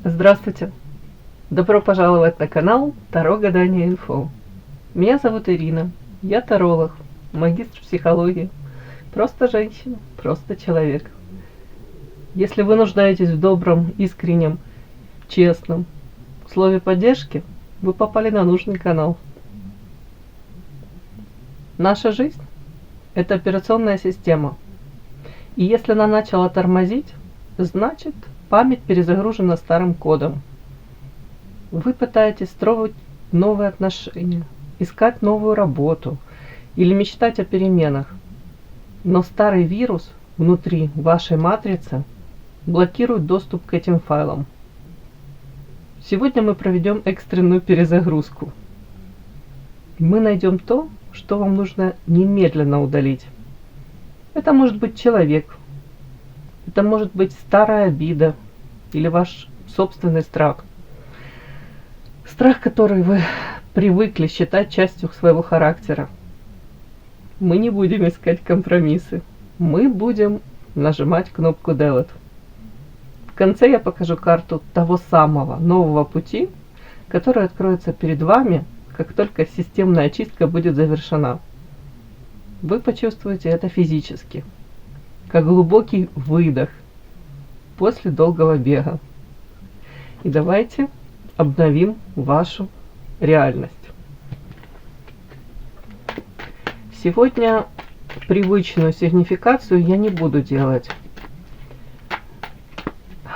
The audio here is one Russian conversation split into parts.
Здравствуйте! Добро пожаловать на канал Таро Гадание Инфо. Меня зовут Ирина, я таролог, магистр психологии, просто женщина, просто человек. Если вы нуждаетесь в добром, искреннем, честном слове поддержки, вы попали на нужный канал. Наша жизнь – это операционная система. И если она начала тормозить, значит, память перезагружена старым кодом. Вы пытаетесь строить новые отношения, искать новую работу или мечтать о переменах. Но старый вирус внутри вашей матрицы блокирует доступ к этим файлам. Сегодня мы проведем экстренную перезагрузку. Мы найдем то, что вам нужно немедленно удалить. Это может быть человек, это может быть старая обида или ваш собственный страх. Страх, который вы привыкли считать частью своего характера. Мы не будем искать компромиссы. Мы будем нажимать кнопку Delete. В конце я покажу карту того самого нового пути, который откроется перед вами, как только системная очистка будет завершена. Вы почувствуете это физически, как глубокий выдох после долгого бега. И давайте обновим вашу реальность. Сегодня привычную сигнификацию я не буду делать.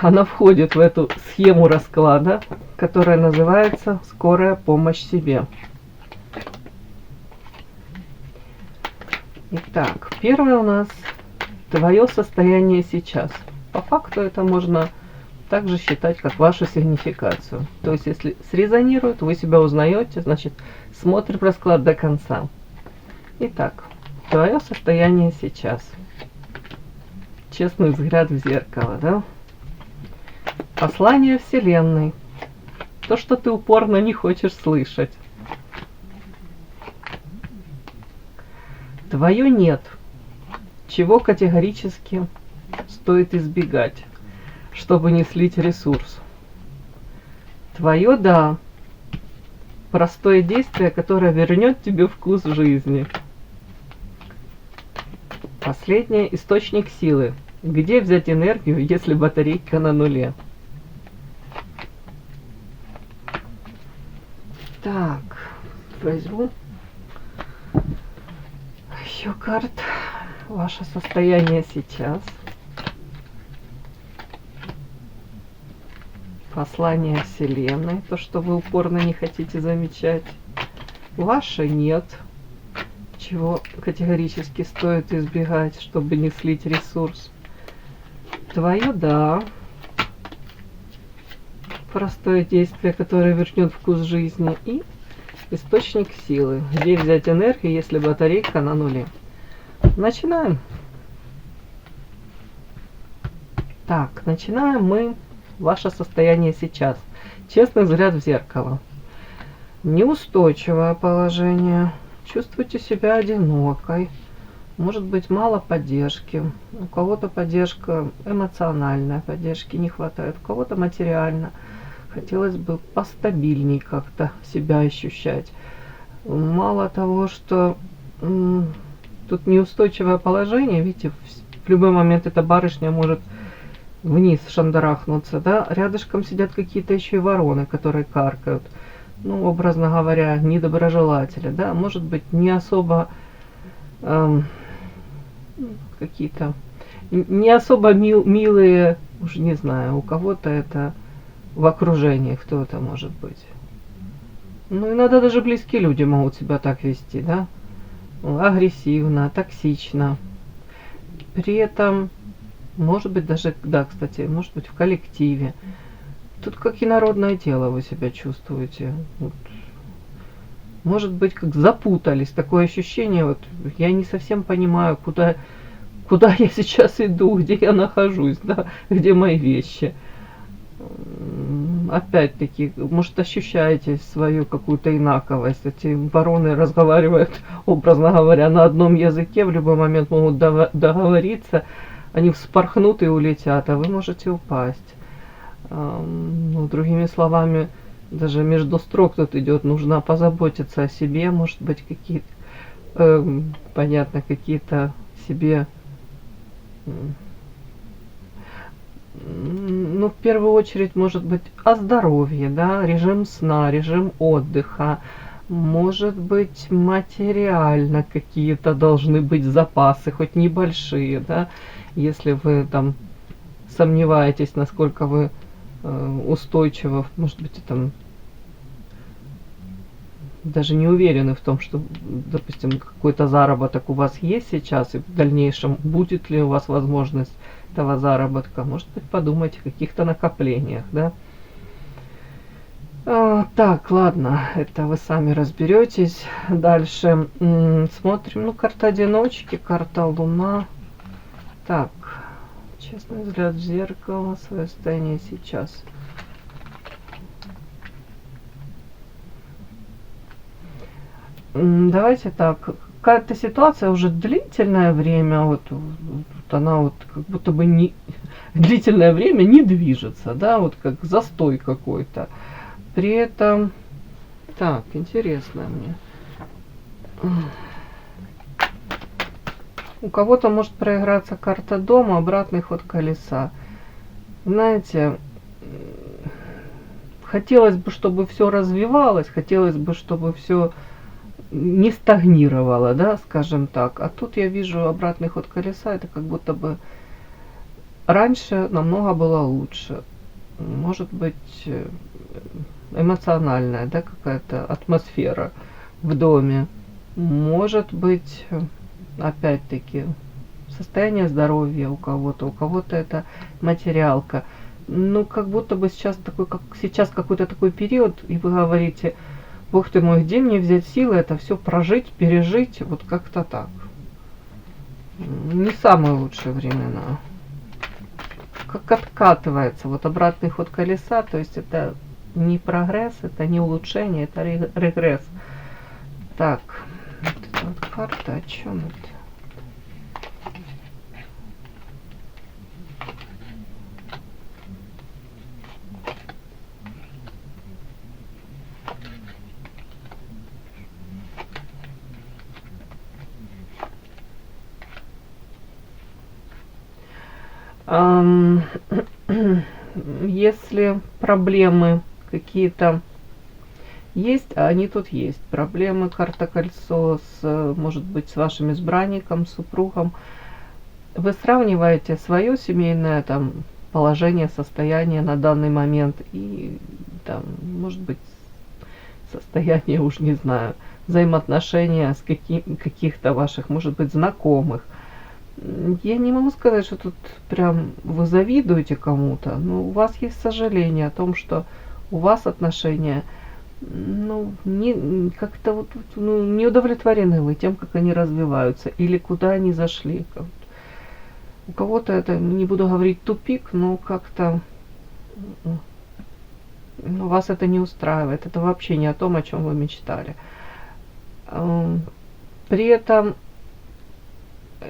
Она входит в эту схему расклада, которая называется «Скорая помощь себе». Итак, первое у нас твое состояние сейчас. По факту это можно также считать как вашу сигнификацию. То есть, если срезонирует, вы себя узнаете, значит, смотрим расклад до конца. Итак, твое состояние сейчас. Честный взгляд в зеркало, да? Послание Вселенной. То, что ты упорно не хочешь слышать. Твое нет. Чего категорически стоит избегать, чтобы не слить ресурс. Твое да. Простое действие, которое вернет тебе вкус жизни. Последнее — источник силы. Где взять энергию, если батарейка на нуле? Так, возьму еще карт. Ваше состояние сейчас. Послание Вселенной, то, что вы упорно не хотите замечать. Ваше нет, чего категорически стоит избегать, чтобы не слить ресурс. Твое да. Простое действие, которое вернет вкус жизни. И источник силы. Где взять энергию, если батарейка на нуле? Начинаем. Так, начинаем мы ваше состояние сейчас. Честный взгляд в зеркало. Неустойчивое положение. Чувствуете себя одинокой. Может быть, мало поддержки. У кого-то поддержка эмоциональная, поддержки не хватает. У кого-то материально. Хотелось бы постабильней как-то себя ощущать. Мало того, что тут неустойчивое положение, видите, в любой момент эта барышня может вниз шандарахнуться, да, рядышком сидят какие-то еще и вороны, которые каркают, ну, образно говоря, недоброжелатели, да, может быть, не особо какие-то, не особо милые, уж не знаю, у кого-то это в окружении, кто это может быть. Ну, иногда даже близкие люди могут себя так вести, да, агрессивно, токсично, при этом может быть даже, да, кстати, может быть в коллективе. Тут как инородное тело вы себя чувствуете. Вот. Может быть, как запутались. Такое ощущение, вот я не совсем понимаю, куда я сейчас иду, где я нахожусь, да, где мои вещи. Опять-таки, может, ощущаете свою какую-то инаковость. Эти вороны разговаривают, образно говоря, на одном языке, в любой момент могут договориться. Они вспорхнут и улетят, а вы можете упасть. Ну, другими словами, даже между строк тут идет, нужно позаботиться о себе, может быть, какие-то, понятно, какие-то себе, ну, в первую очередь, может быть, о здоровье, да, режим сна, режим отдыха, может быть, материально какие-то должны быть запасы, хоть небольшие, да, если вы там сомневаетесь, насколько вы устойчивы, может быть, там даже не уверены в том, что, допустим, какой-то заработок у вас есть сейчас, и в дальнейшем будет ли у вас возможность этого заработка, может быть, подумайте о каких-то накоплениях, да. Так, ладно, это вы сами разберетесь. Дальше смотрим, ну, карта одиночки, карта Луна. Так, честный взгляд в зеркало, свое состояние сейчас. Давайте так, какая-то ситуация уже длительное время, вот она вот как будто бы не длительное время не движется, да, вот как застой какой-то. При этом, так, интересно мне. У кого-то может проиграться карта дома, обратный ход колеса. Знаете, хотелось бы, чтобы все развивалось, хотелось бы, чтобы все не стагнировало, да, скажем так. А тут я вижу обратный ход колеса, это как будто бы раньше намного было лучше. Может быть, эмоциональная, да, какая-то атмосфера в доме. Может быть, опять-таки, состояние здоровья у кого-то это материалка. Ну, как будто бы сейчас такой, как сейчас какой-то такой период, и вы говорите: Бог ты мой, где мне взять силы это все прожить, пережить, вот как-то так. Не самые лучшие времена. Как откатывается, вот обратный ход колеса, то есть это не прогресс, это не улучшение, это регресс. Так, вот эта вот карта, о чем это? Если проблемы какие-то есть, а они тут есть, проблемы, карта кольцо, может быть, с вашим избранником, супругом, вы сравниваете свое семейное там положение, состояние на данный момент и там, может быть, состояние, уж не знаю, взаимоотношения с каких-то ваших, может быть, знакомых. Я не могу сказать, что тут прям вы завидуете кому-то, но у вас есть сожаление о том, что у вас отношения, ну, не, как-то вот, ну, не удовлетворены вы тем, как они развиваются или куда они зашли. У кого-то это, не буду говорить тупик, но как-то вас это не устраивает. Это вообще не о том, о чем вы мечтали. При этом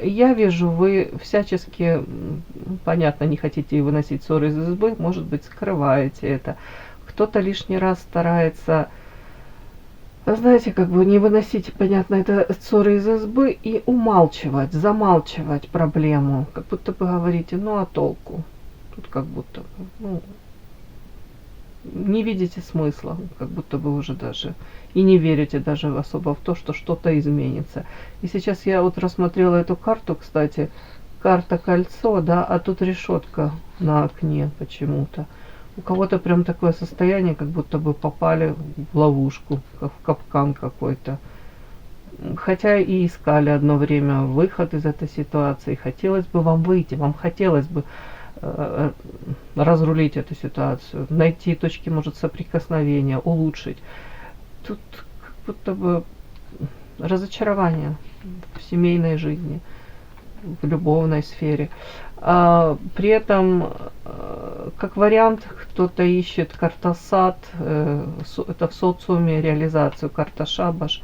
я вижу, вы всячески, понятно, не хотите выносить ссоры из избы, может быть, скрываете это. Кто-то лишний раз старается, знаете, как бы не выносить, понятно, это ссоры из избы и умалчивать, замалчивать проблему. Как будто бы говорите, ну а толку? Тут как будто бы, ну, не видите смысла, как будто бы уже даже и не верите даже особо в то, что что-то изменится. И сейчас я вот рассмотрела эту карту, кстати, карта кольцо, да, а тут решетка на окне почему-то. У кого-то прям такое состояние, как будто бы попали в ловушку, как в капкан какой-то. Хотя и искали одно время выход из этой ситуации. Хотелось бы вам выйти, вам хотелось бы разрулить эту ситуацию, найти точки, может, соприкосновения, улучшить. Тут как будто бы разочарование в семейной жизни, в любовной сфере. При этом, как вариант, кто-то ищет карта сад, это в социуме реализацию, карта шабаш.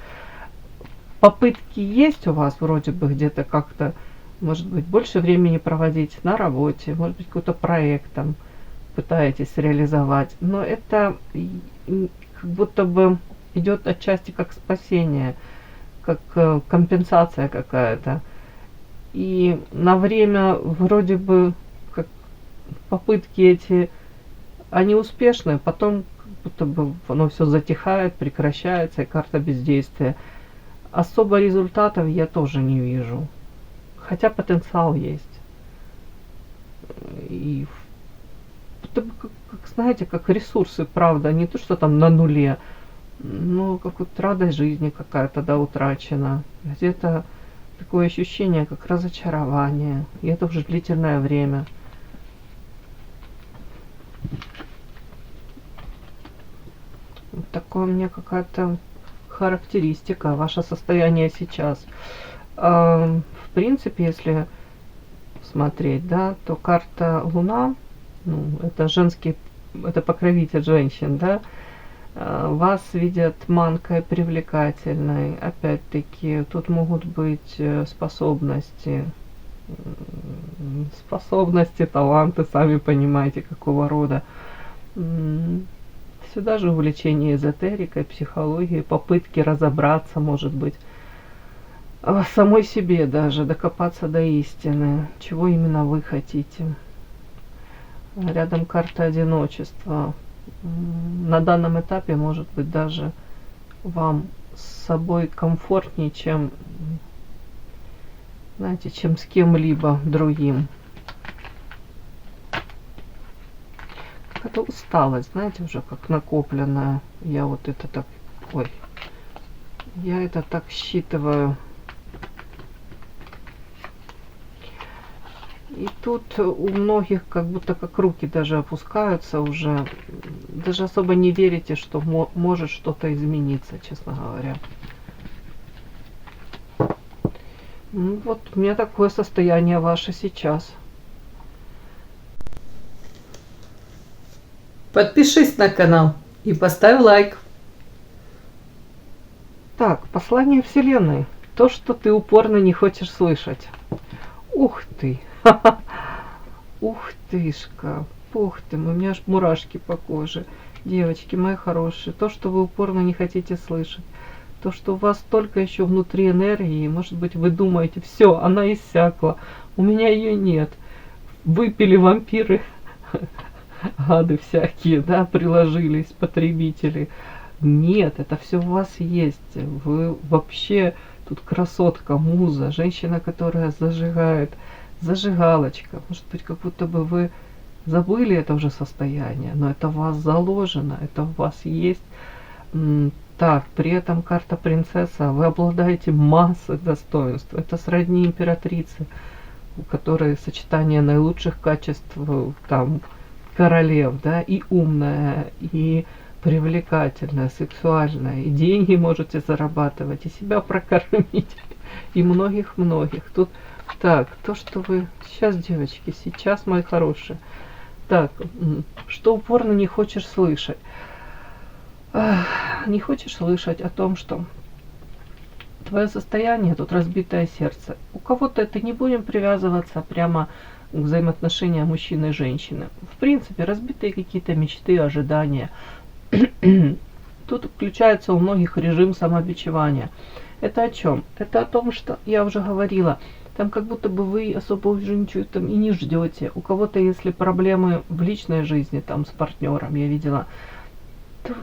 Попытки есть у вас вроде бы где-то как-то, может быть, больше времени проводить на работе, может быть, какой-то проект там пытаетесь реализовать, но это как будто бы идет отчасти как спасение, как компенсация какая-то. И на время вроде бы как попытки эти, они успешны, потом как будто бы оно все затихает, прекращается, и карта бездействия. Особо результатов я тоже не вижу. Хотя потенциал есть. И будто бы знаете, как ресурсы, правда, не то, что там на нуле, но как вот радость жизни какая-то, да, утрачена. Где-то такое ощущение, как разочарование. И это уже длительное время. Вот такое у меня какая-то характеристика, ваше состояние сейчас. В принципе, если смотреть, да, то карта Луна, ну, это женский, это покровитель женщин, да, вас видят манкой, привлекательной. Опять-таки, тут могут быть способности, таланты, сами понимаете, какого рода. Сюда же увлечение эзотерикой, психологией, попытки разобраться, может быть, в самой себе даже, докопаться до истины, чего именно вы хотите. Рядом карта одиночества. На данном этапе, может быть, даже вам с собой комфортнее, чем, знаете, чем с кем-либо другим. Какая-то усталость, знаете, уже как накопленная. Я вот это так, ой, я это так считываю. И тут у многих как будто как руки даже опускаются уже. Даже особо не верите, что может что-то измениться, честно говоря. Ну, вот у меня такое состояние ваше сейчас. Подпишись на канал и поставь лайк. Так, послание Вселенной. То, что ты упорно не хочешь слышать. Ух ты! Ух тышка! Ух ты! У меня аж мурашки по коже. Девочки мои хорошие, то, что вы упорно не хотите слышать. То, что у вас только еще внутри энергии, может быть, вы думаете, все, она иссякла, у меня ее нет. Выпили вампиры, гады всякие, да, приложились, потребители. Нет, это все у вас есть. Вы вообще тут красотка, муза, женщина, которая зажигает, зажигалочка. Может быть, как будто бы вы забыли это уже состояние, но это у вас заложено, это у вас есть. Так, при этом карта принцесса, вы обладаете массой достоинств. Это сродни императрице, у которой сочетание наилучших качеств, там, королев, да, и умная, и привлекательная, сексуальная, и деньги можете зарабатывать, и себя прокормить, и многих-многих. Тут, так, то, что вы... Сейчас, девочки, сейчас, мои хорошие. Так, что упорно не хочешь слышать. Не хочешь слышать о том, что твое состояние, тут разбитое сердце. У кого-то это не будем привязываться прямо к взаимоотношениям мужчины и женщины. В принципе, разбитые какие-то мечты, ожидания. Тут включается у многих режим самобичевания. Это о чем? Это о том, что я уже говорила, там как будто бы вы особо уже ничего там и не ждете. У кого-то, если проблемы в личной жизни, там с партнером, я видела, то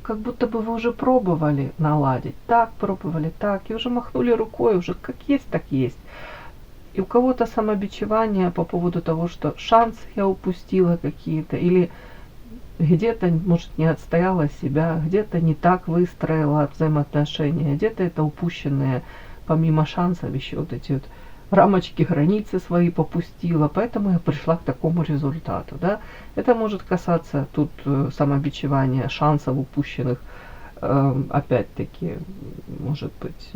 как будто бы вы уже пробовали наладить. Так пробовали, так, и уже махнули рукой, уже как есть, так есть. И у кого-то самобичевание по поводу того, что шансы я упустила какие-то, или где-то, может, не отстояла себя, где-то не так выстроила взаимоотношения, где-то это упущенные, помимо шансов, еще вот эти вот рамочки, границы свои попустила, поэтому я пришла к такому результату, да. Это может касаться тут самобичевания, шансов упущенных, опять-таки, может быть,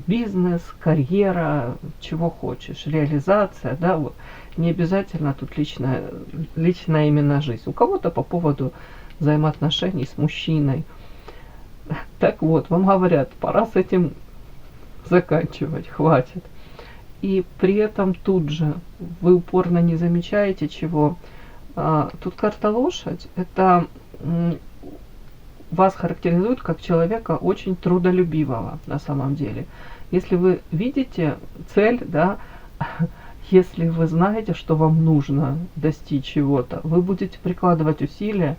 бизнес, карьера, чего хочешь, реализация, да, вот. Не обязательно тут личная именно жизнь. У кого-то по поводу взаимоотношений с мужчиной. Так вот, вам говорят, пора с этим заканчивать, хватит. И при этом тут же вы упорно не замечаете чего. Тут карта лошадь, это вас характеризует как человека очень трудолюбивого на самом деле. Если вы видите цель, да, если вы знаете, что вам нужно достичь чего-то, вы будете прикладывать усилия,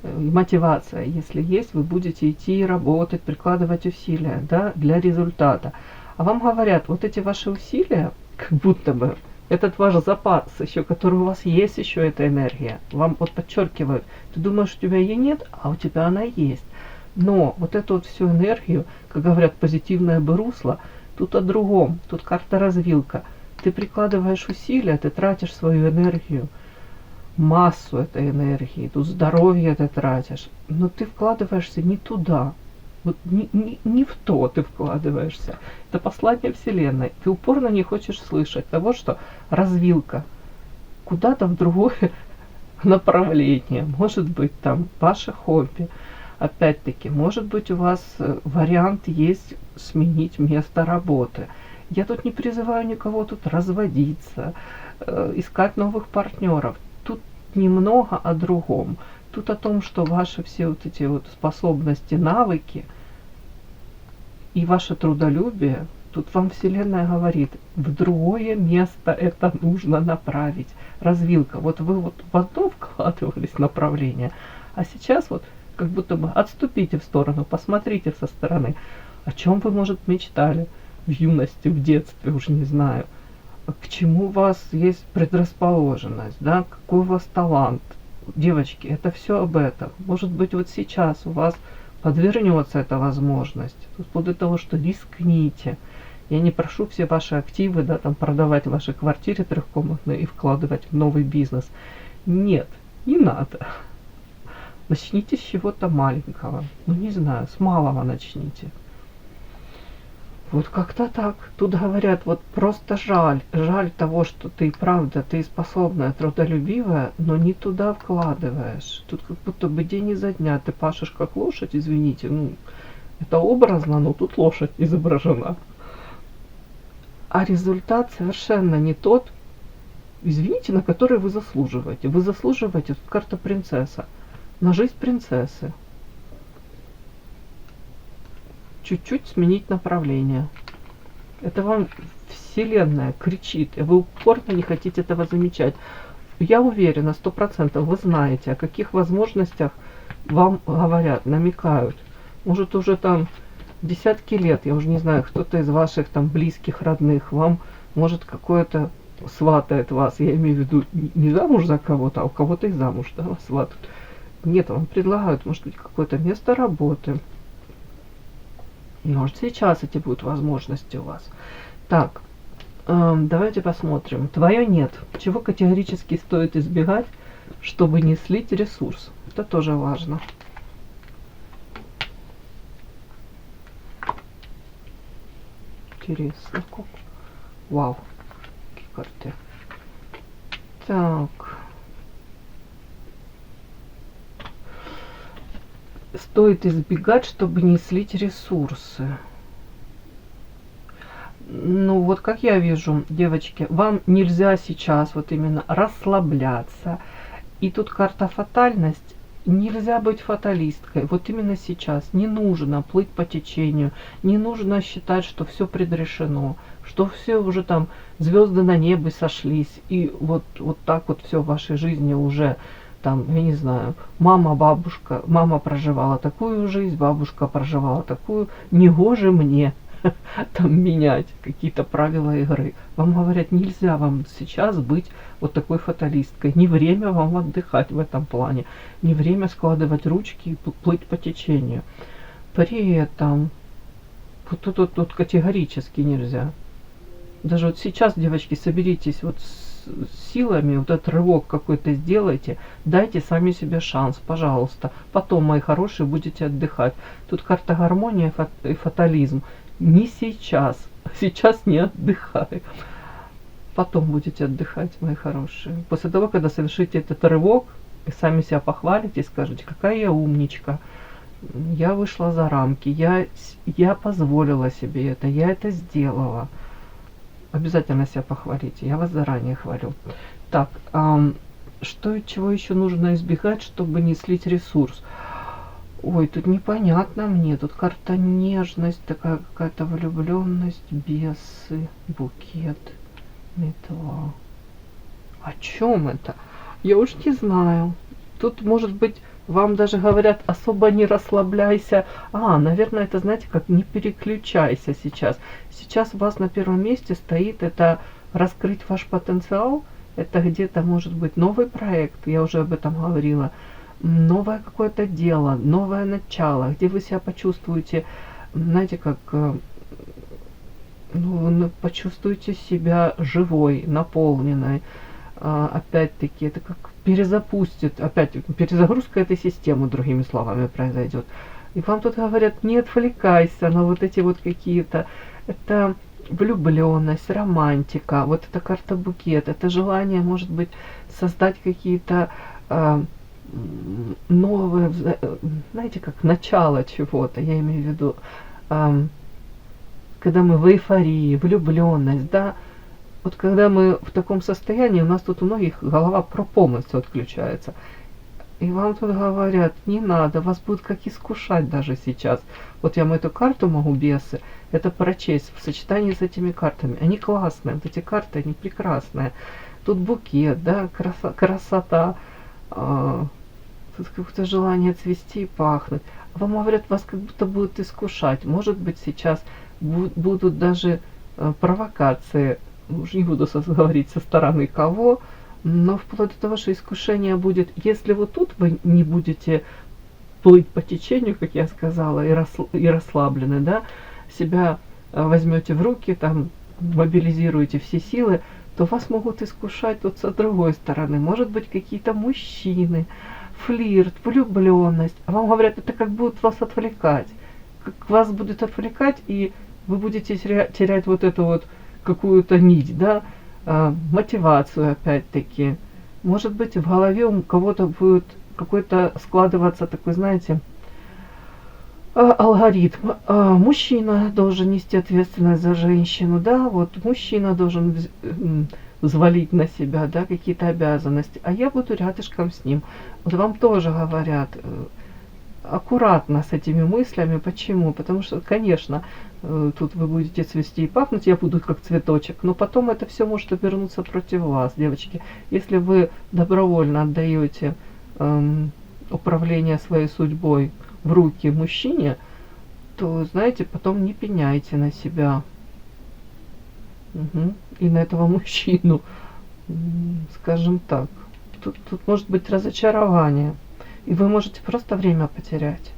мотивация, если есть, вы будете идти и работать, прикладывать усилия, да, для результата. А вам говорят, вот эти ваши усилия, как будто бы, этот ваш запас еще, который у вас есть еще эта энергия, вам вот подчеркивают, ты думаешь, у тебя ее нет, а у тебя она есть. Но вот эту вот всю энергию, как говорят, позитивное бы русло, тут о другом, тут карта развилка. Ты прикладываешь усилия, ты тратишь свою энергию, массу этой энергии, тут здоровье ты тратишь, но ты вкладываешься не туда, вот не в то ты вкладываешься. Это послание Вселенной. Ты упорно не хочешь слышать того, что развилка куда-то в другое направление. Может быть, там ваше хобби. Опять-таки, может быть, у вас вариант есть сменить место работы. Я тут не призываю никого тут разводиться, искать новых партнеров. Тут немного о другом. Тут о том, что ваши все вот эти вот способности, навыки и ваше трудолюбие, тут вам Вселенная говорит, в другое место это нужно направить. Развилка. Вот вы вот в одно вкладывались направление, а сейчас вот как будто бы отступите в сторону, посмотрите со стороны, о чем вы, может, мечтали в юности, в детстве, уже не знаю, к чему у вас есть предрасположенность, да, какой у вас талант. Девочки, это все об этом. Может быть, вот сейчас у вас подвернется эта возможность. Тут вплоть того, что рискните. Я не прошу все ваши активы, да, там продавать ваши квартиры трехкомнатные и вкладывать в новый бизнес. Нет, не надо. Начните с чего-то маленького. Ну, не знаю, с малого начните. Вот как-то так. Тут говорят, вот просто жаль. Жаль того, что ты правда, ты способная, трудолюбивая, но не туда вкладываешь. Тут как будто бы день изо дня ты пашешь как лошадь, извините. Ну, это образно, но тут лошадь изображена. А результат совершенно не тот, извините, на который вы заслуживаете. Вы заслуживаете, тут карта принцесса, на жизнь принцессы. Чуть-чуть сменить направление. Это вам Вселенная кричит, и вы упорно не хотите этого замечать. Я уверена, 100% вы знаете, о каких возможностях вам говорят, намекают. Может, уже там десятки лет, я уже не знаю, кто-то из ваших там близких, родных, вам, может, какое-то сватает вас, я имею в виду не замуж за кого-то, а у кого-то и замуж, да, вас сватают. Нет, вам предлагают, может быть, какое-то место работы. Может, сейчас эти будут возможности у вас. Так, давайте посмотрим. Твое нет. Чего категорически стоит избегать, чтобы не слить ресурс? Это тоже важно. Интересно. Вау. Какие карты. Так. Стоит избегать, чтобы не слить ресурсы. Ну, вот как я вижу, девочки, вам нельзя сейчас вот именно расслабляться. И тут карта фатальность. Нельзя быть фаталисткой. Вот именно сейчас не нужно плыть по течению. Не нужно считать, что все предрешено. Что все уже там, звезды на небе сошлись. И вот так вот все в вашей жизни уже... Там, я не знаю, бабушка, мама проживала такую жизнь, бабушка проживала такую, негоже мне там менять какие-то правила игры. Вам говорят, нельзя вам сейчас быть вот такой фаталисткой, не время вам отдыхать в этом плане, не время складывать ручки и плыть по течению. При этом, вот тут категорически нельзя. Даже вот сейчас, девочки, соберитесь вот с силами, вот этот рывок какой-то сделайте, дайте сами себе шанс, пожалуйста. Потом, мои хорошие, будете отдыхать. Тут карта гармония и фатализм. Не сейчас. Сейчас не отдыхай. Потом будете отдыхать, мои хорошие. После того, когда совершите этот рывок, и сами себя похвалите и скажете, какая я умничка. Я вышла за рамки, я позволила себе это, я это сделала. Обязательно себя похвалите. Я вас заранее хвалю. Так, что и чего еще нужно избегать, чтобы не слить ресурс? Ой, тут непонятно мне. Тут карта нежность, такая какая-то влюбленность, бесы, букет, метла. О чем это? Я уж не знаю. Тут, может быть, вам даже говорят, особо не расслабляйся. Наверное, это, знаете, как не переключайся сейчас. Сейчас у вас на первом месте стоит это раскрыть ваш потенциал. Это где-то может быть новый проект, я уже об этом говорила. Новое какое-то дело, новое начало, где вы себя почувствуете, знаете, как почувствуете себя живой, наполненной. Опять-таки, это как перезапустит, опять перезагрузка этой системы, другими словами, произойдет. И вам тут говорят, не отвлекайся на вот эти вот какие-то, это влюбленность, романтика, вот эта карта букет, это желание, может быть, создать какие-то новые, знаете, как начало чего-то, я имею в виду, когда мы в эйфории, влюбленность, да, вот когда мы в таком состоянии, у нас тут у многих голова полностью отключается. И вам тут говорят, не надо, вас будут как искушать даже сейчас. Вот я вам эту карту могу, бесы, это прочесть в сочетании с этими картами. Они классные, вот эти карты, они прекрасные. Тут букет, да, красота, тут какое-то желание цвести и пахнуть. А вам говорят, вас как будто будут искушать. Может быть, сейчас будут даже провокации, уж не буду говорить со стороны кого, но вплоть до того, что искушение будет, если вот тут вы не будете плыть по течению, как я сказала, и расслаблены, да, себя возьмете в руки, там, мобилизируете все силы, то вас могут искушать вот с другой стороны. Может быть, какие-то мужчины, флирт, влюбленность. А вам говорят, это как будет вас отвлекать. Как вас будет отвлекать, и вы будете терять вот эту вот какую-то нить, да, мотивацию опять-таки. Может быть, в голове у кого-то будет какой-то складываться такой, знаете, алгоритм. Мужчина должен нести ответственность за женщину, да, вот мужчина должен взвалить на себя, да, какие-то обязанности, а я буду рядышком с ним. Вот вам тоже говорят, аккуратно с этими мыслями. Почему? Потому что, конечно, тут вы будете цвести и пахнуть, я буду как цветочек, но потом это все может обернуться против вас, девочки. Если вы добровольно отдаете управление своей судьбой в руки мужчине, то, знаете, потом не пеняйте на себя. И на этого мужчину, скажем так. Тут может быть разочарование. И вы можете просто время потерять.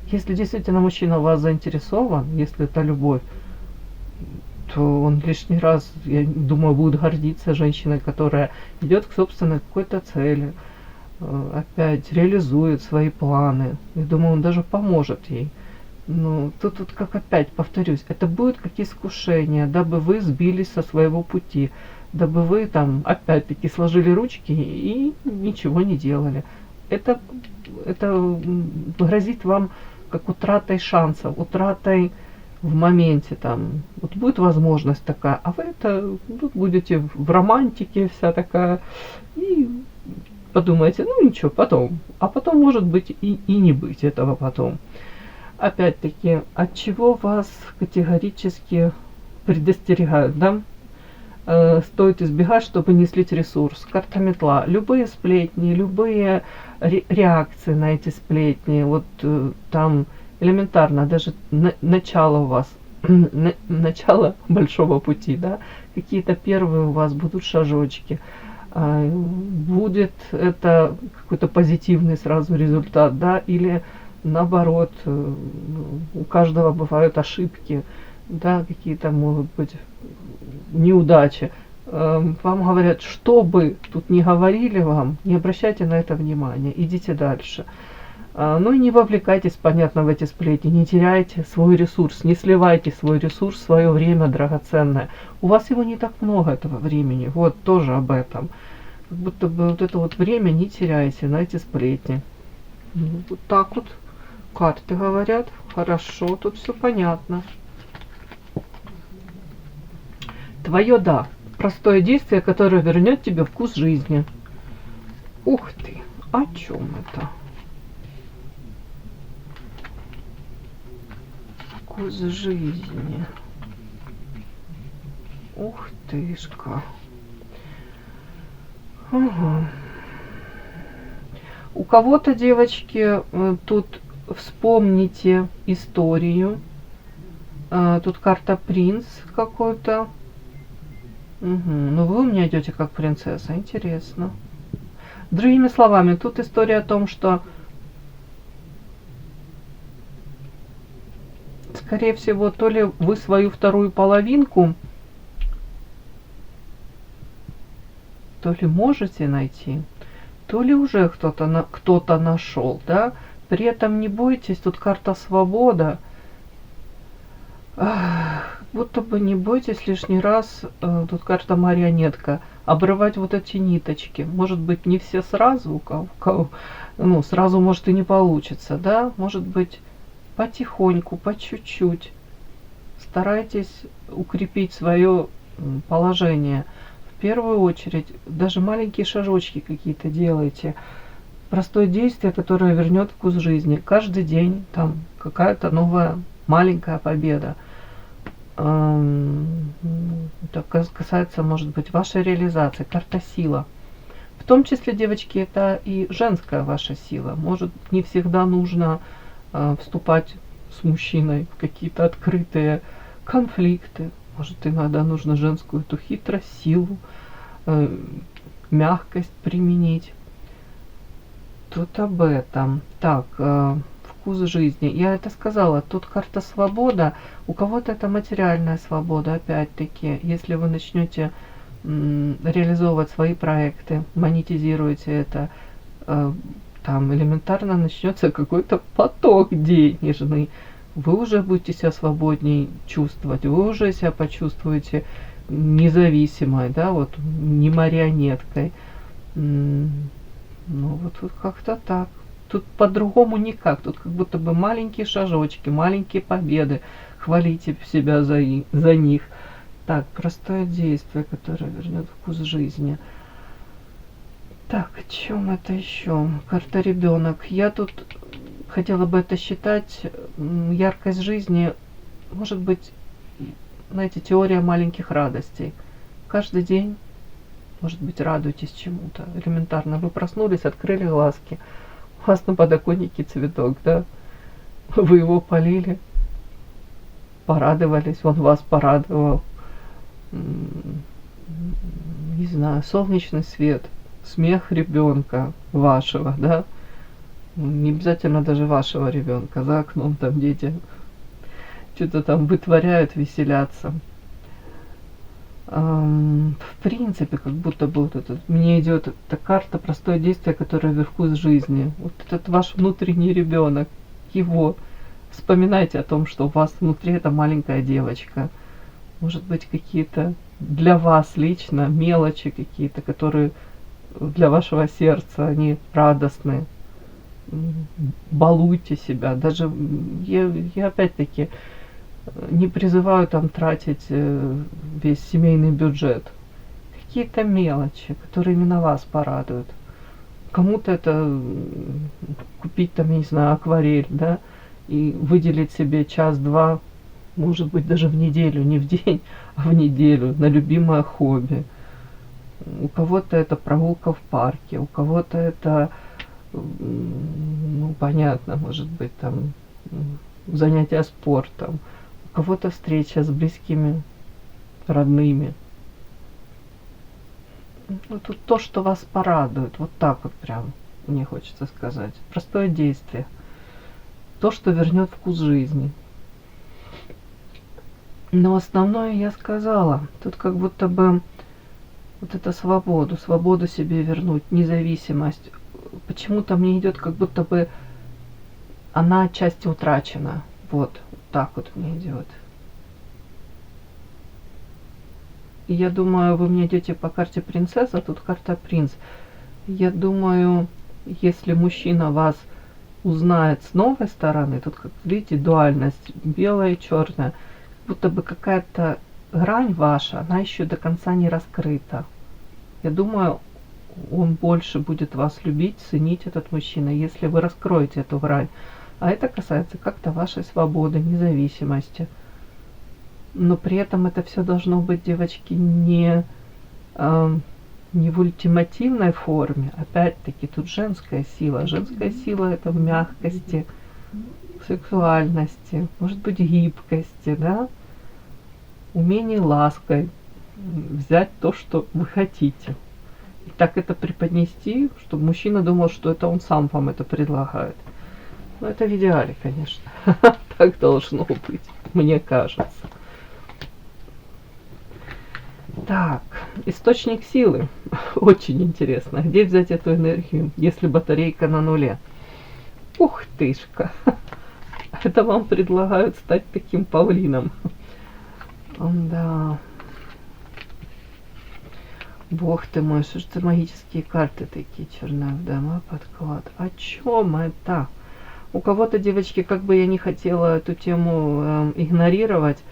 Если действительно мужчина в вас заинтересован, если это любовь, то он лишний раз, я думаю, будет гордиться женщиной, которая идет к собственной какой-то цели, опять реализует свои планы. Я думаю, он даже поможет ей. Но тут как опять повторюсь, это будет как искушение, дабы вы сбились со своего пути, дабы вы там опять-таки сложили ручки и ничего не делали. Это грозит вам как утратой шансов, утратой в моменте там. Вот будет возможность такая, а вы это тут будете в романтике вся такая и подумаете, ну ничего, потом. А потом может быть и не быть этого потом. Опять-таки, от чего вас категорически предостерегают, да? Стоит избегать, чтобы не слить ресурс. Карта метла. Любые сплетни, любые реакции на эти сплетни, вот там элементарно, даже начало у вас, начало большого пути, да, какие-то первые у вас будут шажочки, будет это какой-то позитивный сразу результат, да, или наоборот, у каждого бывают ошибки, да, какие-то могут быть неудачи. Вам говорят, что бы тут ни говорили вам, не обращайте на это внимания, идите дальше. Ну и не вовлекайтесь, понятно, в эти сплетни, не теряйте свой ресурс, не сливайте свой ресурс, свое время драгоценное. У вас его не так много, этого времени, вот тоже об этом. Как будто бы вот это вот время не теряйте на эти сплетни. Вот так вот карты говорят, хорошо, тут все понятно. Твое «да». Простое действие, которое вернет тебе вкус жизни. Ух ты, о чем это? Вкус жизни. Ух тышка. Ага. У кого-то, девочки, тут вспомните историю. Тут карта принц какой-то. Угу. Ну вы у меня идете как принцесса, интересно. Другими словами, тут история о том, что, скорее всего, то ли вы свою вторую половинку, то ли можете найти, то ли уже кто-то нашел, да. При этом не бойтесь, тут карта свобода. Будто бы не бойтесь лишний раз, тут карта марионетка, обрывать вот эти ниточки. Может быть, не все сразу, у кого, ну, сразу может и не получится, да, может быть, потихоньку, по чуть-чуть. Старайтесь укрепить свое положение. В первую очередь, даже маленькие шажочки какие-то делайте. Простое действие, которое вернет вкус жизни. Каждый день там какая-то новая маленькая победа. Это касается, может быть, вашей реализации, карта сила. В том числе, девочки, это и женская ваша сила. Может, не всегда нужно вступать с мужчиной в какие-то открытые конфликты. Может, иногда нужно женскую эту хитрость, силу, мягкость применить. Тут об этом. Так, вкус жизни. Я это сказала. Тут карта свобода. У кого-то это материальная свобода. Опять-таки, если вы начнете реализовывать свои проекты, монетизируете это, там элементарно начнется какой-то поток денежный. Вы уже будете себя свободнее чувствовать. Вы уже себя почувствуете независимой, да, вот не марионеткой. Ну вот как-то так. Тут по-другому никак. Тут как будто бы маленькие шажочки, маленькие победы. Хвалите себя за них. Так, простое действие, которое вернет вкус жизни. Так, о чем это еще? Карта ребенок. Я тут хотела бы это считать яркость жизни. Может быть, знаете, теория маленьких радостей. Каждый день, может быть, радуйтесь чему-то. Элементарно. Вы проснулись, открыли глазки. У вас на подоконнике цветок, да? Вы его полили, порадовались, он вас порадовал. Не знаю, солнечный свет, смех ребенка вашего, да? Не обязательно даже вашего ребенка. За окном там дети что-то там вытворяют, веселятся. В принципе, как будто бы вот это, мне идет эта карта простое действие, которое вверху с жизни. Вот этот ваш внутренний ребенок, его вспоминайте о том, что у вас внутри эта маленькая девочка. Может быть, какие-то для вас лично мелочи какие-то, которые для вашего сердца, они радостные. Балуйте себя. Даже я опять-таки не призываю там тратить весь семейный бюджет. Какие-то мелочи, которые именно вас порадуют. Кому-то это купить там, я не знаю, акварель, да, и выделить себе час-два, может быть, даже в неделю, не в день, а в неделю, на любимое хобби. У кого-то это прогулка в парке, у кого-то это, ну, понятно, может быть, там занятия спортом, у кого-то встреча с близкими, родными. Ну, тут то, что вас порадует, вот так вот прям, мне хочется сказать. Простое действие. То, что вернет вкус жизни. Но основное я сказала. Тут как будто бы вот это свободу себе вернуть, независимость. Почему-то мне идет, как будто бы она отчасти утрачена. Вот так вот мне идет. И я думаю, вы мне идете по карте принцесса, тут карта принц. Я думаю, если мужчина вас узнает с новой стороны, тут, как видите, дуальность, белое и черное, будто бы какая-то грань ваша, она еще до конца не раскрыта. Я думаю, он больше будет вас любить, ценить, этот мужчина, если вы раскроете эту грань. А это касается как-то вашей свободы, независимости. Но при этом это все должно быть, девочки, не в ультимативной форме. Опять-таки, тут женская сила. Женская сила — это в мягкости, в сексуальности, может быть, гибкости, да? Умении лаской взять то, что вы хотите. И так это преподнести, чтобы мужчина думал, что это он сам вам это предлагает. Но это в идеале, конечно. Так должно быть, мне кажется. Так, источник силы. Очень интересно. Где взять эту энергию, если батарейка на нуле? Ух тышка. Это вам предлагают стать таким павлином. Да. Бог ты мой, что ж это магические карты такие, черная вдова, подклад. О чем это? У кого-то, девочки, как бы я не хотела эту тему игнорировать,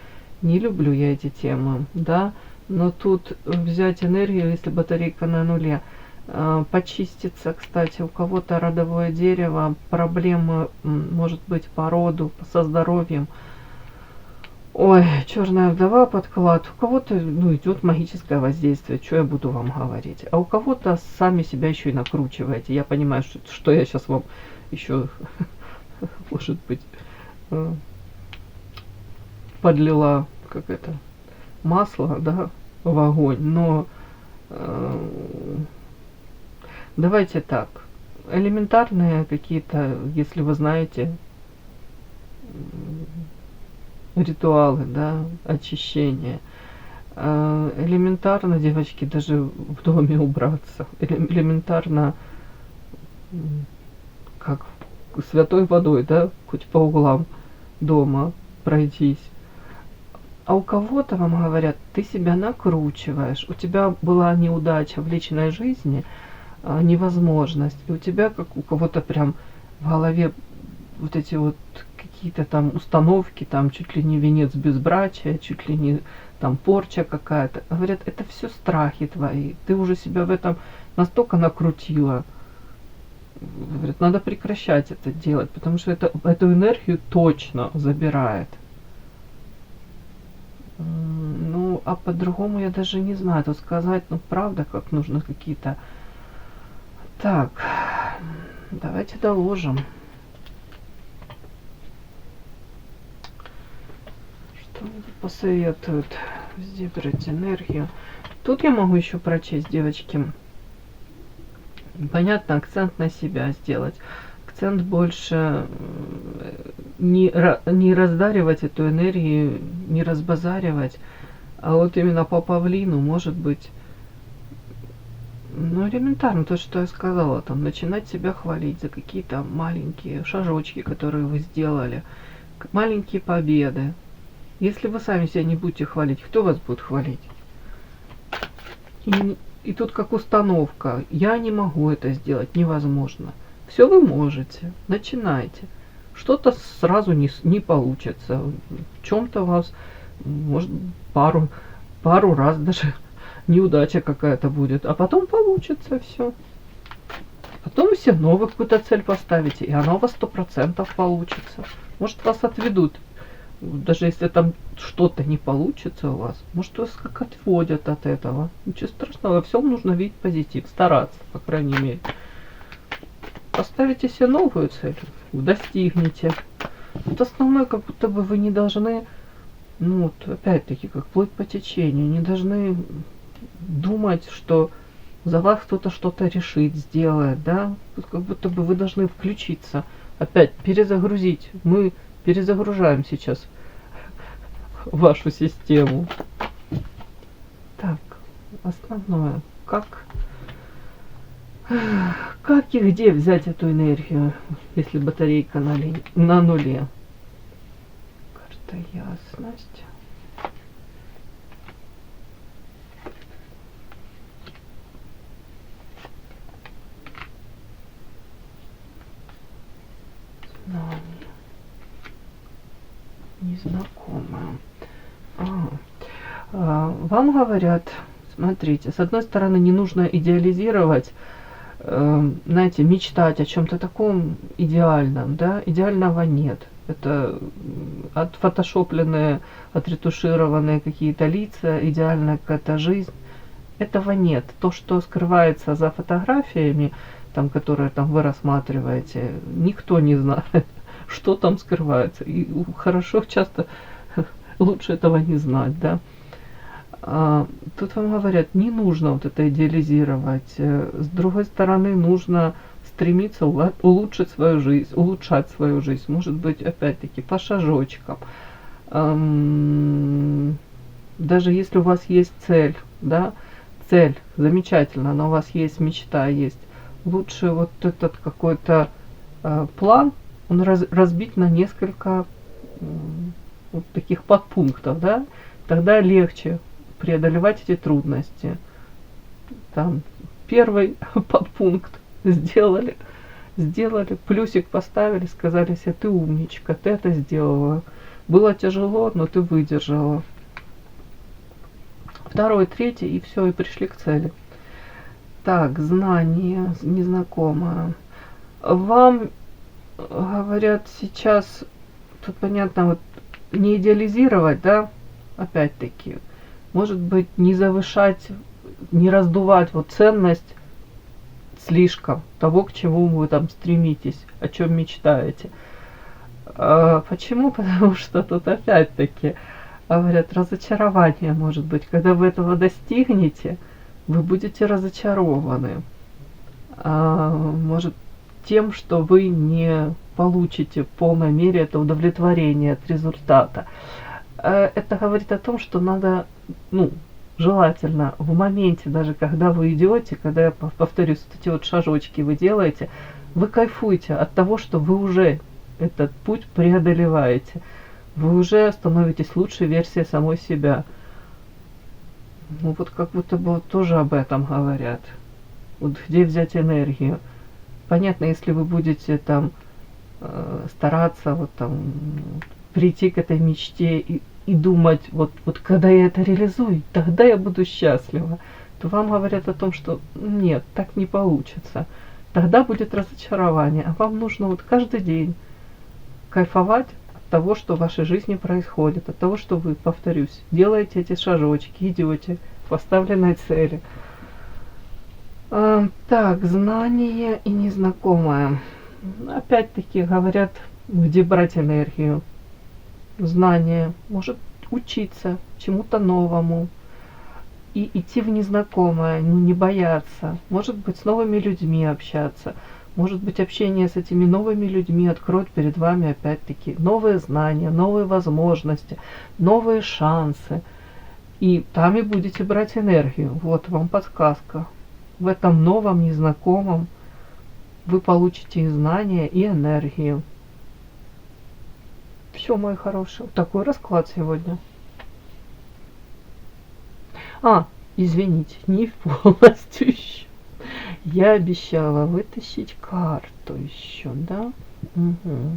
не люблю я эти темы, да, но тут взять энергию, если батарейка на нуле, почиститься, кстати, у кого-то родовое дерево, проблемы, может быть, по роду, со здоровьем. Ой, черная вдова, подклад. У кого-то, ну, идет магическое воздействие, что я буду вам говорить. А у кого-то сами себя еще и накручиваете. Я понимаю, что я сейчас вам еще, может быть, подлила, как это, масло, да, в огонь. Но давайте так. Элементарные какие-то, если вы знаете, ритуалы, да, очищения. Элементарно, девочки, даже в доме убраться. Элементарно, как святой водой, да, хоть по углам дома пройтись. А у кого-то вам говорят, ты себя накручиваешь, у тебя была неудача в личной жизни, невозможность, и у тебя, как у кого-то прям в голове вот эти вот какие-то там установки, там чуть ли не венец безбрачия, чуть ли не там порча какая-то. Говорят, это все страхи твои. Ты уже себя в этом настолько накрутила. Говорят, надо прекращать это делать, потому что это, эту энергию точно забирает. Ну, а по-другому я даже не знаю, тут сказать, ну, правда, как нужно какие-то... Так, давайте доложим. Что мне тут посоветуют? Везде брать энергию. Тут я могу еще прочесть, девочки. Понятно, акцент на себя сделать. Акцент больше не раздаривать эту энергию, не разбазаривать, а вот именно по павлину, может быть, ну, элементарно то, что я сказала, там, начинать себя хвалить за какие-то маленькие шажочки, которые вы сделали, маленькие победы. Если вы сами себя не будете хвалить, кто вас будет хвалить? И тут как установка. Я не могу это сделать, невозможно. Все вы можете, начинайте. Что-то сразу не получится. В чем-то у вас, может, пару раз даже неудача какая-то будет. А потом получится все. Потом все равно вы какую-то цель поставите, и она у вас 100% получится. Может, вас отведут. Даже если там что-то не получится у вас, может, вас как отводят от этого. Ничего страшного, во всем нужно видеть позитив, стараться, по крайней мере. Поставите себе новую цель, достигните. Вот основное, как будто бы вы не должны, ну вот опять-таки, как плыть по течению, не должны думать, что за вас кто-то что-то решит, сделает, да? Тут как будто бы вы должны включиться, опять перезагрузить. Мы перезагружаем сейчас вашу систему. Так, основное. Как и где взять эту энергию, если батарейка на нуле? Карта ясность. Знание. Незнакомое. Вам говорят Смотрите, с одной стороны, не нужно идеализировать, знаете, мечтать о чем-то таком идеальном, да, идеального нет. Это отфотошопленные, отретушированные какие-то лица, идеальная какая-то жизнь. Этого нет. То, что скрывается за фотографиями, там, которые там вы рассматриваете, никто не знает, что там скрывается. И хорошо часто лучше этого не знать, да. Тут вам говорят, не нужно вот это идеализировать. С другой стороны, нужно стремиться улучшить свою жизнь, улучшать свою жизнь. Может быть, опять-таки, по шажочкам. Даже если у вас есть цель, да, цель замечательно, но у вас есть мечта, есть. Лучше вот этот какой-то план, он разбить на несколько вот таких подпунктов, да, тогда легче преодолевать эти трудности. Там первый подпункт сделали, плюсик поставили, сказали себе, ты умничка, ты это сделала. Было тяжело, но ты выдержала. Второй, третий, и все, и пришли к цели. Так, знание незнакомое. Вам говорят сейчас, тут понятно, вот не идеализировать, да, опять-таки, может быть, не завышать, не раздувать вот ценность слишком того, к чему вы там стремитесь, о чем мечтаете. Почему? Потому что тут опять-таки говорят, разочарование может быть. Когда вы этого достигнете, вы будете разочарованы. Может, тем, что вы не получите в полной мере это удовлетворение от результата. Это говорит о том, что надо, ну, желательно в моменте, даже когда вы идете, когда, я повторюсь, вот эти вот шажочки вы делаете, вы кайфуете от того, что вы уже этот путь преодолеваете. Вы уже становитесь лучшей версией самой себя. Ну вот как будто бы вот тоже об этом говорят. Вот где взять энергию? Понятно, если вы будете там стараться вот там прийти к этой мечте и думать, вот когда я это реализую, тогда я буду счастлива, то вам говорят о том, что нет, так не получится. Тогда будет разочарование. А вам нужно вот каждый день кайфовать от того, что в вашей жизни происходит, от того, что вы, повторюсь, делаете эти шажочки, идете к поставленной цели. Так, знание и незнакомое. Опять-таки говорят, где брать энергию. Знание, может учиться чему-то новому и идти в незнакомое, ну, не бояться. Может быть, с новыми людьми общаться. Может быть, общение с этими новыми людьми откроет перед вами опять-таки новые знания, новые возможности, новые шансы. И там и будете брать энергию. Вот вам подсказка. В этом новом, незнакомом вы получите и знания, и энергию. Все, мои хорошие. Вот такой расклад сегодня. Извините, не полностью еще. Я обещала вытащить карту еще, да? Угу.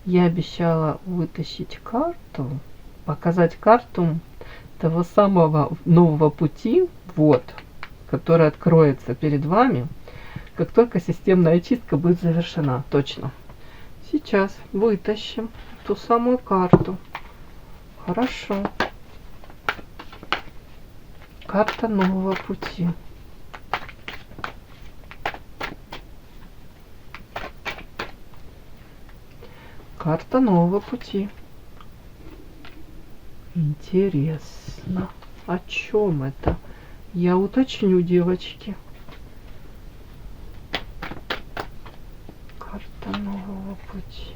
Я обещала вытащить карту, показать карту того самого нового пути, вот, который откроется перед вами, как только системная очистка будет завершена. Точно. Сейчас вытащим ту самую карту. Хорошо. Карта нового пути. Карта нового пути. Интересно. О чем это? Я уточню, девочки. Карта нового пути.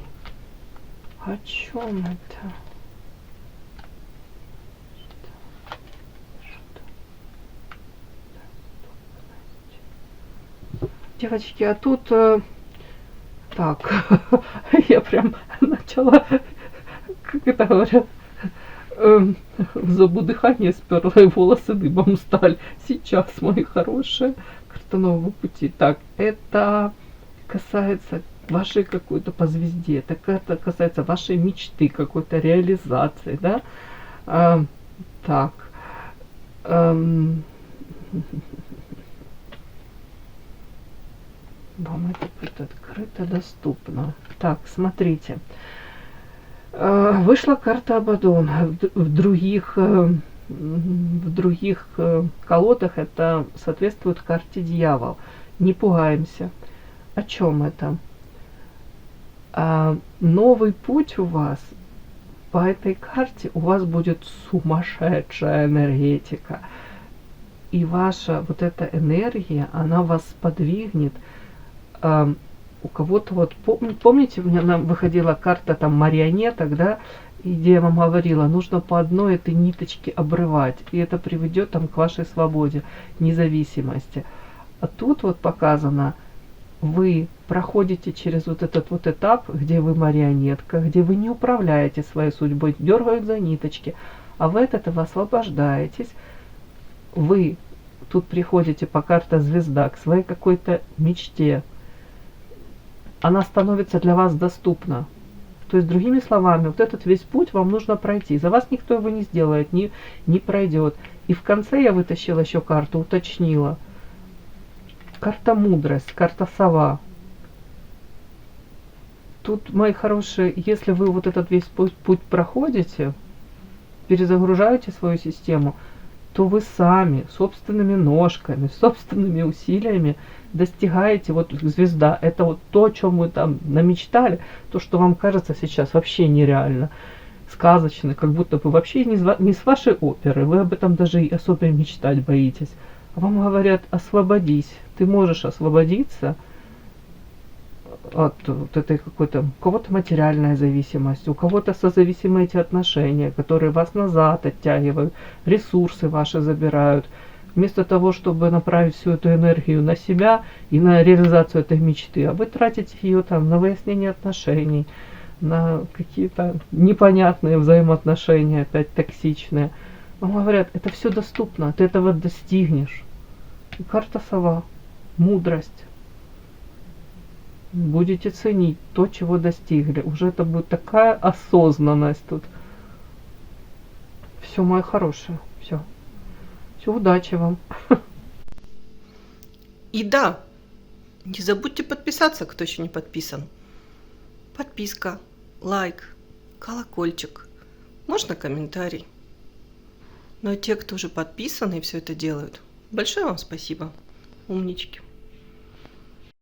О чем это? Девочки, а тут так, я прям начала, как это говорят, зубу дыхание сперла и волосы дыбом стали. Сейчас, мои хорошие, карта нового пути. Так, это касается вашей какой-то по звезде, это касается вашей мечты, какой-то реализации, да? Так, Вам это будет открыто, доступно. Так, смотрите. Вышла карта Абаддон. В других колодах это соответствует карте Дьявол. Не пугаемся. О чем это? Новый путь у вас по этой карте, у вас будет сумасшедшая энергетика. И ваша вот эта энергия, она вас сподвигнет. У кого-то вот, помните, у меня выходила карта там марионеток, да, где я вам говорила, нужно по одной этой ниточке обрывать, и это приведет там к вашей свободе, независимости. А тут вот показано, вы проходите через вот этот вот этап, где вы марионетка, где вы не управляете своей судьбой, дергают за ниточки, а вы от этого освобождаетесь. Вы тут приходите по карте звезда к своей какой-то мечте. Она становится для вас доступна. То есть, другими словами, вот этот весь путь вам нужно пройти. За вас никто его не сделает, не пройдет. И в конце я вытащила еще карту, уточнила. Карта мудрость, карта сова. Тут, мои хорошие, если вы вот этот весь путь проходите, перезагружаете свою систему, то вы сами, собственными ножками, собственными усилиями достигаете, вот звезда, это вот то, о чем вы там намечтали, то, что вам кажется сейчас вообще нереально, сказочно, как будто бы вообще не с вашей оперы, вы об этом даже и особо мечтать боитесь. А вам говорят, освободись, ты можешь освободиться от вот этой какой-то, у кого-то материальная зависимость, у кого-то созависимые эти отношения, которые вас назад оттягивают, ресурсы ваши забирают. Вместо того, чтобы направить всю эту энергию на себя и на реализацию этой мечты, а вы тратите ее там на выяснение отношений, на какие-то непонятные взаимоотношения, опять токсичные. Вам говорят, это все доступно, ты этого достигнешь. И карта сова, мудрость. Будете ценить то, чего достигли. Уже это будет такая осознанность тут. Все, мои хорошие, все. Все, удачи вам. И да, не забудьте подписаться, кто еще не подписан. Подписка, лайк, колокольчик, можно комментарий. Ну а те, кто уже подписаны и все это делают, большое вам спасибо. Умнички.